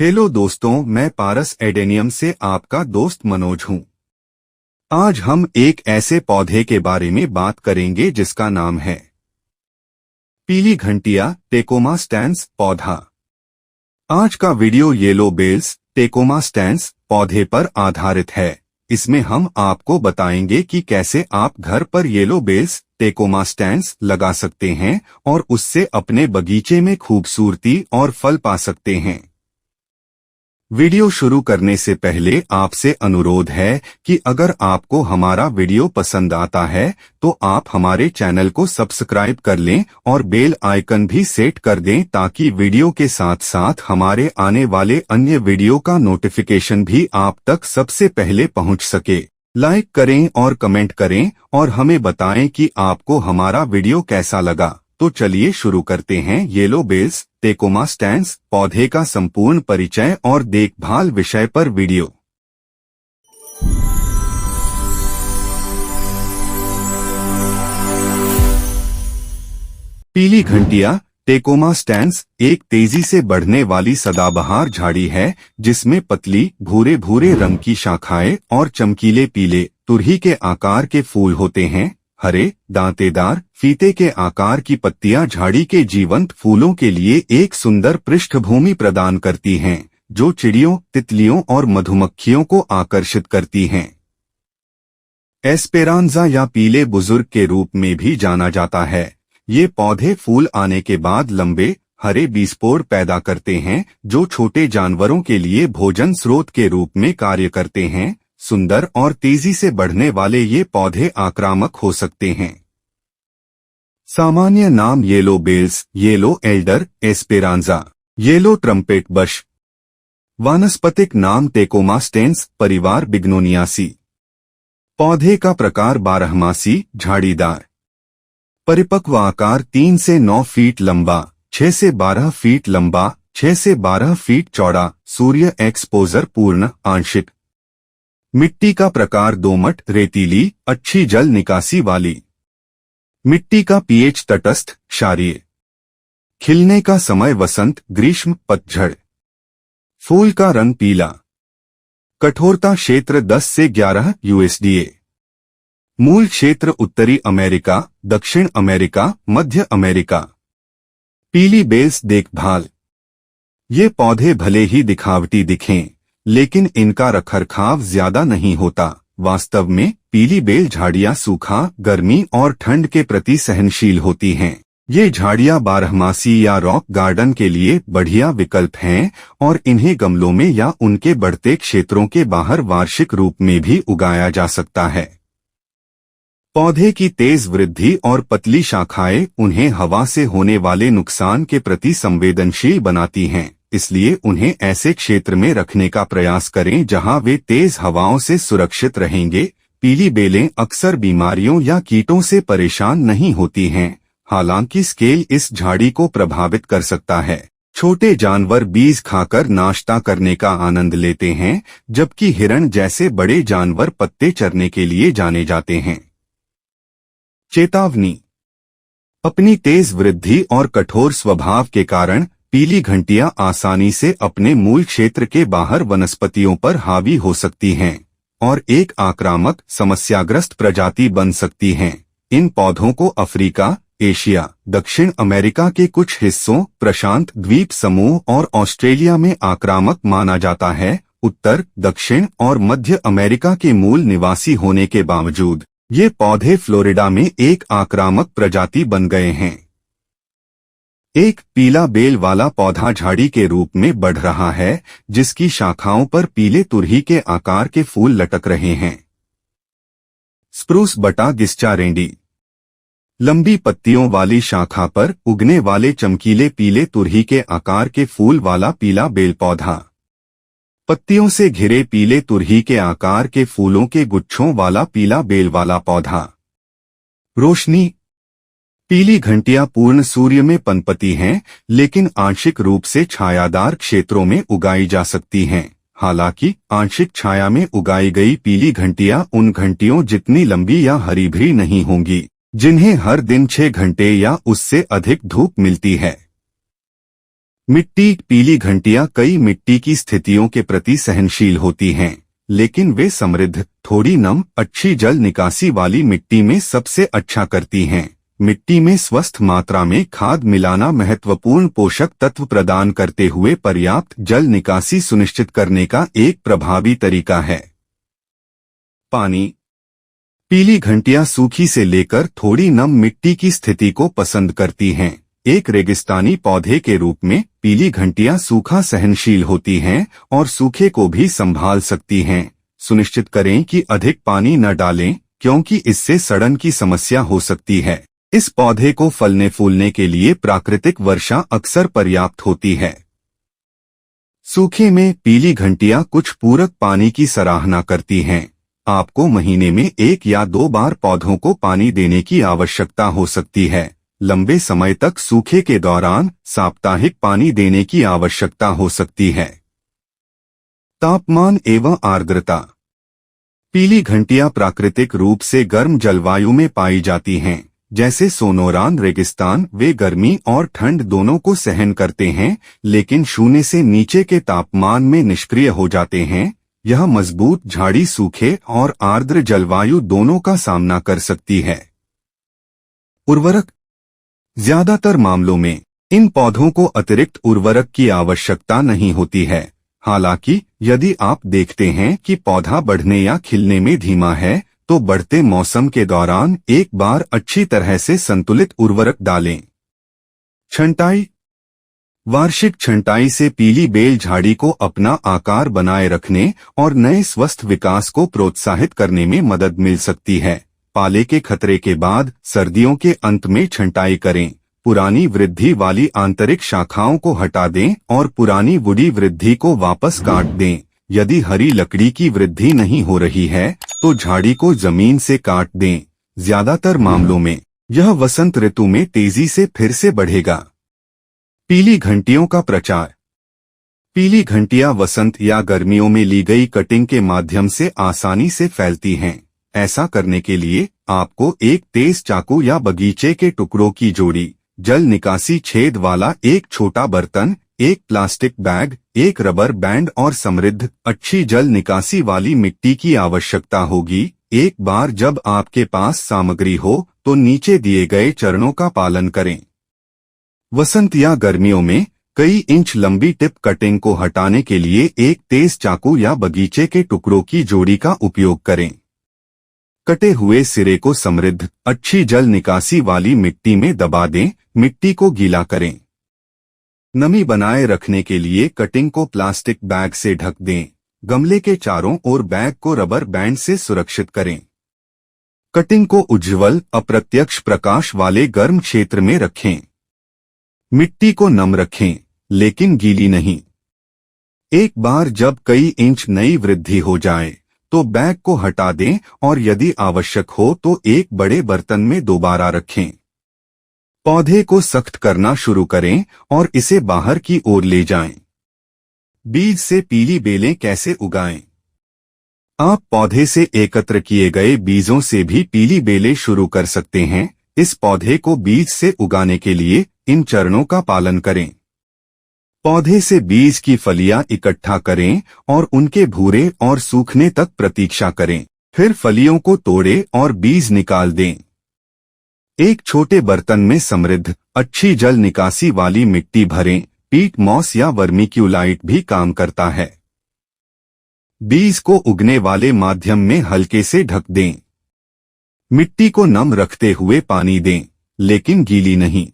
Hello दोस्तों, मैं पारस adenium से आपका दोस्त मनोज हूँ। आज हम एक ऐसे पौधे के बारे में बात करेंगे जिसका नाम है पीली घंटिया टेकोमा स्टैंस पौधा। आज का video yellow bells tecoma stans पौधे पर आधारित है। इसमें हम आपको बताएंगे कि कैसे आप घर पर येलो बेल्स टेकोमा स्टैंस लगा सकते हैं और उससे अपने बगीचे में खूबसूरती और फल पा सकते हैं। वीडियो शुरू करने से पहले आपसे अनुरोध है कि अगर आपको हमारा वीडियो पसंद आता है तो आप हमारे चैनल को सब्सक्राइब कर लें और बेल आइकन भी सेट कर दें ताकि वीडियो के साथ साथ हमारे आने वाले अन्य वीडियो का नोटिफिकेशन भी आप तक सबसे पहले पहुंच सके। लाइक करें और कमेंट करें और हमें बताएं कि आपको हमारा वीडियो कैसा लगा। तो चलिए शुरू करते हैं येलो बेल्स टेकोमा स्टैंस पौधे का संपूर्ण परिचय और देखभाल विषय पर वीडियो। पीली घंटिया टेकोमा स्टैंस एक तेजी से बढ़ने वाली सदाबहार झाड़ी है जिसमें पतली भूरे भूरे रंग की शाखाएं और चमकीले पीले तुरही के आकार के फूल होते हैं। हरे दांतेदार फीते के आकार की पत्तियां झाड़ी के जीवंत फूलों के लिए एक सुंदर पृष्ठभूमि प्रदान करती हैं, जो चिड़ियों, तितलियों और मधुमक्खियों को आकर्षित करती हैं। एस्पेरांजा या पीले बुजुर्ग के रूप में भी जाना जाता है। ये पौधे फूल आने के बाद लंबे हरे बीजपोड़ पैदा करते हैं जो छोटे जानवरों के लिए भोजन स्रोत के रूप में कार्य करते हैं। सुंदर और तेजी से बढ़ने वाले ये पौधे आक्रामक हो सकते हैं। सामान्य नाम yellow bells, yellow elder, esperanza, yellow trumpet bush. वानस्पतिक नाम टेकोमा स्टेंस, परिवार बिग्नोनियासी। पौधे का प्रकार बारहमासी झाड़ीदार। परिपक्व आकार 3 से 9 फीट लंबा, 6 से 12 फीट लंबा, 6 से 12 फीट चौड़ा। सूर्य एक्सपोजर पूर्ण आंशिक। मिट्टी का प्रकार दोमट रेतीली, अच्छी जल निकासी वाली। मिट्टी का पीएच तटस्थ क्षारीय। खिलने का समय वसंत, ग्रीष्म, पतझड़। फूल का रंग पीला। कठोरता क्षेत्र 10 से 11 USDA। मूल क्षेत्र उत्तरी अमेरिका, दक्षिण अमेरिका, मध्य अमेरिका। पीली बेल्स देखभाल। ये पौधे भले ही दिखावटी दिखें लेकिन इनका रखरखाव ज्यादा नहीं होता। वास्तव में पीली बेल झाड़ियां सूखा, गर्मी और ठंड के प्रति सहनशील होती हैं। ये झाड़ियां बारहमासी या रॉक गार्डन के लिए बढ़िया विकल्प हैं और इन्हें गमलों में या उनके बढ़ते क्षेत्रों के बाहर वार्षिक रूप में भी उगाया जा सकता है। पौधे की तेज वृद्धि और पतली शाखाएं उन्हें हवा से होने वाले नुकसान के प्रति संवेदनशील बनाती हैं, इसलिए उन्हें ऐसे क्षेत्र में रखने का प्रयास करें जहां वे तेज हवाओं से सुरक्षित रहेंगे। पीली बेलें अक्सर बीमारियों या कीटों से परेशान नहीं होती हैं, हालांकि स्केल इस झाड़ी को प्रभावित कर सकता है। छोटे जानवर बीज खाकर नाश्ता करने का आनंद लेते हैं, जबकि हिरण जैसे बड़े जानवर पत्ते चरने के लिए जाने जाते हैं। चेतावनी। अपनी तेज वृद्धि और कठोर स्वभाव के कारण पीली घंटियां आसानी से अपने मूल क्षेत्र के बाहर वनस्पतियों पर हावी हो सकती हैं और एक आक्रामक समस्याग्रस्त प्रजाति बन सकती हैं। इन पौधों को अफ्रीका, एशिया, दक्षिण अमेरिका के कुछ हिस्सों, प्रशांत द्वीप समूह और ऑस्ट्रेलिया में आक्रामक माना जाता है। उत्तर, दक्षिण और मध्य अमेरिका के मूल निवासी होने के बावजूद ये पौधे फ्लोरिडा में एक आक्रामक प्रजाति बन गए हैं। एक पीला बेल वाला पौधा झाड़ी के रूप में बढ़ रहा है जिसकी शाखाओं पर पीले तुरही के आकार के फूल लटक रहे हैं। स्प्रूस बटा गिस्चारेंडी। लंबी पत्तियों वाली शाखा पर उगने वाले चमकीले पीले तुरही के आकार के फूल वाला पीला बेल पौधा। पत्तियों से घिरे पीले तुरही के आकार के फूलों के गुच्छों वाला पीला बेल वाला पौधा। रोशनी। पीली घंटियां पूर्ण सूर्य में पनपती हैं लेकिन आंशिक रूप से छायादार क्षेत्रों में उगाई जा सकती हैं। हालांकि आंशिक छाया में उगाई गई पीली घंटियां उन घंटियों जितनी लंबी या हरी भरी नहीं होंगी जिन्हें हर दिन 6 घंटे या उससे अधिक धूप मिलती है। मिट्टी पीली घंटियां कई मिट्टी की स्थितियों के प्रति सहनशील होती हैं, लेकिन वे समृद्ध, थोड़ी नम, अच्छी जल निकासी वाली मिट्टी में सबसे अच्छा करती हैं। मिट्टी में स्वस्थ मात्रा में खाद मिलाना महत्वपूर्ण पोषक तत्व प्रदान करते हुए पर्याप्त जल निकासी सुनिश्चित करने का एक प्रभावी तरीका है। पानी। पीली घंटियां सूखी से लेकर थोड़ी नम मिट्टी की स्थिति को पसंद करती हैं। एक रेगिस्तानी पौधे के रूप में पीली घंटियां सूखा सहनशील होती हैं और सूखे को भी संभाल सकती हैं। सुनिश्चित करें कि अधिक पानी न डालें, क्योंकि इससे सड़न की समस्या हो सकती है। इस पौधे को फलने फूलने के लिए प्राकृतिक वर्षा अक्सर पर्याप्त होती है। सूखे में पीली घंटियां कुछ पूरक पानी की सराहना करती हैं। आपको महीने में 1 या 2 बार पौधों को पानी देने की आवश्यकता हो सकती है। लंबे समय तक सूखे के दौरान साप्ताहिक पानी देने की आवश्यकता हो सकती है। तापमान एवं आर्द्रता। पीली घंटियां प्राकृतिक रूप से गर्म जलवायु में पाई जाती हैं, जैसे सोनोरान रेगिस्तान। वे गर्मी और ठंड दोनों को सहन करते हैं, लेकिन 0 से नीचे के तापमान में निष्क्रिय हो जाते हैं। यह मजबूत झाड़ी सूखे और आर्द्र जलवायु दोनों का सामना कर सकती है। उर्वरक। ज्यादातर मामलों में इन पौधों को अतिरिक्त उर्वरक की आवश्यकता नहीं होती है। हालांकि यदि आप देखते हैं कि पौधा बढ़ने या खिलने में धीमा है, तो बढ़ते मौसम के दौरान एक बार अच्छी तरह से संतुलित उर्वरक डालें। छंटाई। वार्षिक छंटाई से पीली बेल झाड़ी को अपना आकार बनाए रखने और नए स्वस्थ विकास को प्रोत्साहित करने में मदद मिल सकती है। पाले के खतरे के बाद सर्दियों के अंत में छंटाई करें। पुरानी वृद्धि वाली आंतरिक शाखाओं को हटा दें और पुरानी वुडी वृद्धि को वापस काट दें। यदि हरी लकड़ी की वृद्धि नहीं हो रही है, तो झाड़ी को जमीन से काट दें। ज्यादातर मामलों में यह वसंत ऋतु में तेजी से फिर से बढ़ेगा। पीली घंटियों का प्रचार। पीली घंटियां वसंत या गर्मियों में ली गई कटिंग के माध्यम से आसानी से फैलती हैं। ऐसा करने के लिए आपको एक तेज चाकू या बगीचे के टुकड़ों की जोड़ी, जल निकासी छेद वाला एक छोटा बर्तन, एक प्लास्टिक बैग, एक रबर बैंड और समृद्ध, अच्छी जल निकासी वाली मिट्टी की आवश्यकता होगी। एक बार जब आपके पास सामग्री हो, तो नीचे दिए गए चरणों का पालन करें। वसंत या गर्मियों में कई इंच लंबी टिप कटिंग को हटाने के लिए एक तेज चाकू या बगीचे के टुकड़ों की जोड़ी का उपयोग करें। कटे हुए सिरे को समृद्ध, अच्छी जल निकासी वाली मिट्टी में दबा दें। मिट्टी को गीला करें। नमी बनाए रखने के लिए कटिंग को प्लास्टिक बैग से ढक दें। गमले के चारों ओर बैग को रबर बैंड से सुरक्षित करें। कटिंग को उज्ज्वल, अप्रत्यक्ष प्रकाश वाले गर्म क्षेत्र में रखें। मिट्टी को नम रखें, लेकिन गीली नहीं। एक बार जब कई इंच नई वृद्धि हो जाए, तो बैग को हटा दें और यदि आवश्यक हो तो एक बड़े बर्तन में दोबारा रखें। पौधे को सख्त करना शुरू करें और इसे बाहर की ओर ले जाएं। बीज से पीली बेलें कैसे उगाएं? आप पौधे से एकत्र किए गए बीजों से भी पीली बेलें शुरू कर सकते हैं। इस पौधे को बीज से उगाने के लिए इन चरणों का पालन करें। पौधे से बीज की फलियां इकट्ठा करें और उनके भूरे और सूखने तक प्रतीक्षा करें। फिर फलियों को तोड़ें और बीज निकाल दें। एक छोटे बर्तन में समृद्ध, अच्छी जल निकासी वाली मिट्टी भरें। पीट मॉस या वर्मीक्यूलाइट भी काम करता है। बीज को उगने वाले माध्यम में हल्के से ढक दें। मिट्टी को नम रखते हुए पानी दें, लेकिन गीली नहीं।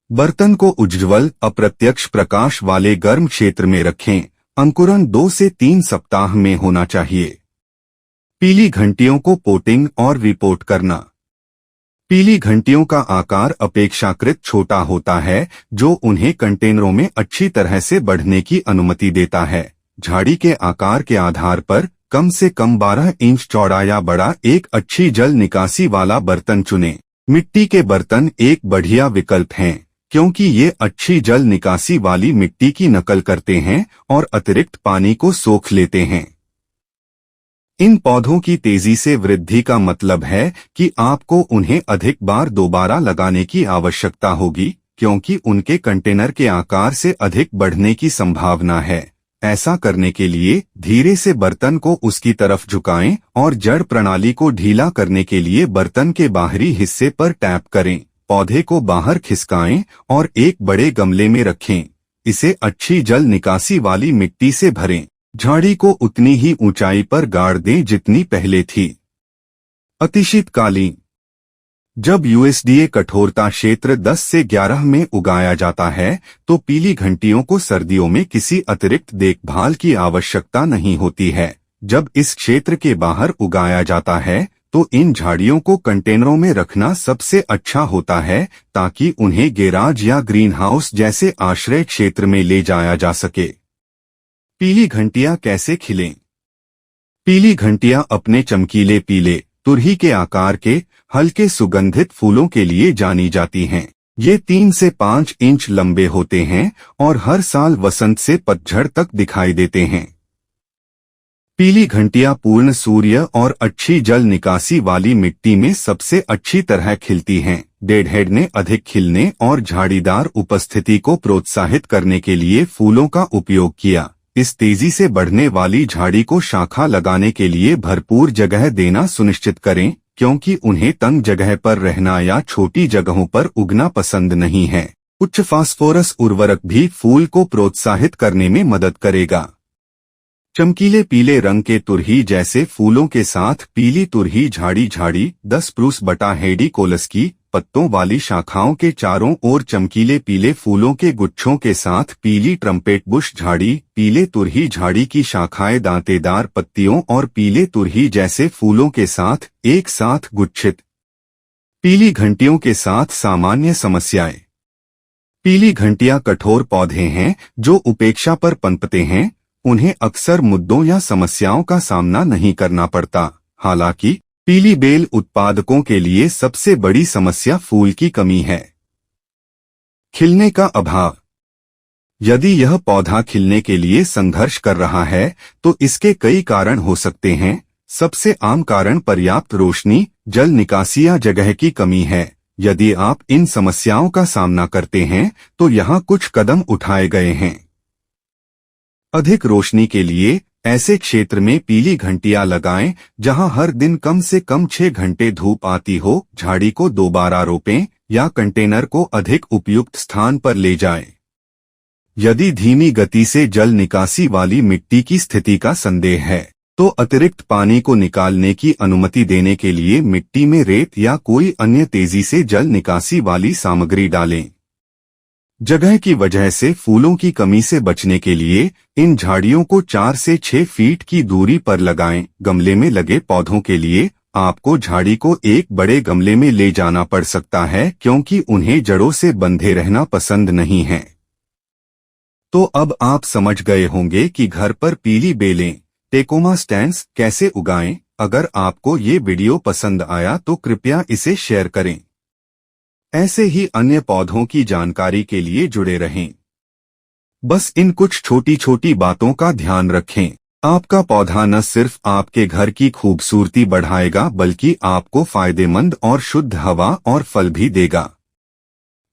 बर्तन को उज्ज्वल, अप्रत्यक्ष प्रकाश वाले गर्म क्षेत्र में रखें। अंकुरन 2 से 3 सप्ताह में होना चाहिए। पीली घंटियों को पोटिंग और रिपोर्ट करना। पीली घंटियों का आकार अपेक्षाकृत छोटा होता है, जो उन्हें कंटेनरों में अच्छी तरह से बढ़ने की अनुमति देता है। झाड़ी के आकार के आधार पर कम से कम 12 इंच चौड़ा या बड़ा एक अच्छी जल निकासी वाला बर्तन चुनें। मिट्टी के बर्तन एक बढ़िया विकल्प हैं, क्योंकि ये अच्छी जल निकासी वाली मिट्टी की नकल करते हैं और अतिरिक्त पानी को सोख लेते हैं। इन पौधों की तेजी से वृद्धि का मतलब है कि आपको उन्हें अधिक बार दोबारा लगाने की आवश्यकता होगी, क्योंकि उनके कंटेनर के आकार से अधिक बढ़ने की संभावना है। ऐसा करने के लिए धीरे से बर्तन को उसकी तरफ झुकाएं और जड़ प्रणाली को ढीला करने के लिए बर्तन के बाहरी हिस्से पर टैप करें। पौधे को बाहर खिसकाएं और एक बड़े गमले में रखें। इसे अच्छी जल निकासी वाली मिट्टी से भरें। झाड़ी को उतनी ही ऊंचाई पर गाड़ दें जितनी पहले थी। अतिशीतकालीन। जब यूएसडीए कठोरता क्षेत्र 10 से 11 में उगाया जाता है तो पीली घंटियों को सर्दियों में किसी अतिरिक्त देखभाल की आवश्यकता नहीं होती है। जब इस क्षेत्र के बाहर उगाया जाता है तो इन झाड़ियों को कंटेनरों में रखना सबसे अच्छा होता है ताकि उन्हें गैराज या ग्रीनहाउस जैसे आश्रय क्षेत्र में ले जाया जा सके। पीली घंटियां कैसे खिलें? पीली घंटियां अपने चमकीले पीले तुरही के आकार के हल्के सुगंधित फूलों के लिए जानी जाती हैं। ये 3 से 5 इंच लंबे होते हैं और हर साल वसंत से पतझड़ तक दिखाई देते हैं। पीली घंटियां पूर्ण सूर्य और अच्छी जल निकासी वाली मिट्टी में सबसे अच्छी तरह खिलती हैं। डेडहेड ने अधिक खिलने और झाड़ीदार उपस्थिति को प्रोत्साहित करने के लिए फूलों का उपयोग किया। इस तेजी से बढ़ने वाली झाड़ी को शाखा लगाने के लिए भरपूर जगह देना सुनिश्चित करें, क्योंकि उन्हें तंग जगह पर रहना या छोटी जगहों पर उगना पसंद नहीं है। उच्च फास्फोरस उर्वरक भी फूल को प्रोत्साहित करने में मदद करेगा। चमकीले पीले रंग के तुरही जैसे फूलों के साथ पीली तुरही झाड़ी 10 स्प्रूस बटा हेडिकोलस की पत्तों वाली शाखाओं के चारों ओर चमकीले पीले फूलों के गुच्छों के साथ पीली ट्रम्पेट बुश झाड़ी, पीले तुरही झाड़ी की शाखाएं दांतेदार पत्तियों और पीले तुरही जैसे फूलों के साथ एक साथ गुच्छित। पीली घंटियों के साथ सामान्य समस्याएं। पीली घंटियां कठोर पौधे हैं जो उपेक्षा पर पनपते हैं। उन्हें अक्सर मुद्दों या समस्याओं का सामना नहीं करना पड़ता। हालांकि पीली बेल उत्पादकों के लिए सबसे बड़ी समस्या फूल की कमी है। खिलने का अभाव। यदि यह पौधा खिलने के लिए संघर्ष कर रहा है तो इसके कई कारण हो सकते हैं। सबसे आम कारण पर्याप्त रोशनी, जल निकासी या जगह की कमी है। यदि आप इन समस्याओं का सामना करते हैं तो यहाँ कुछ कदम उठाए गए हैं। अधिक रोशनी के लिए ऐसे क्षेत्र में पीली घंटियां लगाएं जहां हर दिन कम से कम 6 घंटे धूप आती हो। झाड़ी को दोबारा रोपें या कंटेनर को अधिक उपयुक्त स्थान पर ले जाएं। यदि धीमी गति से जल निकासी वाली मिट्टी की स्थिति का संदेह है तो अतिरिक्त पानी को निकालने की अनुमति देने के लिए मिट्टी में रेत या कोई अन्य तेजी से जल निकासी वाली सामग्री डालें। जगह की वजह से फूलों की कमी से बचने के लिए इन झाड़ियों को 4 से 6 फीट की दूरी पर लगाएं। गमले में लगे पौधों के लिए आपको झाड़ी को एक बड़े गमले में ले जाना पड़ सकता है, क्योंकि उन्हें जड़ों से बंधे रहना पसंद नहीं है। तो अब आप समझ गए होंगे कि घर पर पीली बेलें टेकोमा स्टैंस कैसे उगाएं। अगर आपको ये वीडियो पसंद आया तो कृपया इसे शेयर करें। ऐसे ही अन्य पौधों की जानकारी के लिए जुड़े रहें। बस इन कुछ छोटी छोटी बातों का ध्यान रखें। आपका पौधा न सिर्फ आपके घर की खूबसूरती बढ़ाएगा बल्कि आपको फायदेमंद और शुद्ध हवा और फल भी देगा।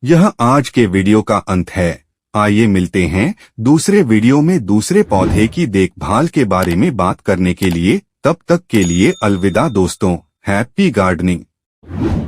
यह आज के वीडियो का अंत है। आइए मिलते हैं दूसरे वीडियो में दूसरे पौधे की देखभाल के बारे में बात करने के लिए। तब तक के लिए अलविदा दोस्तों। Happy gardening.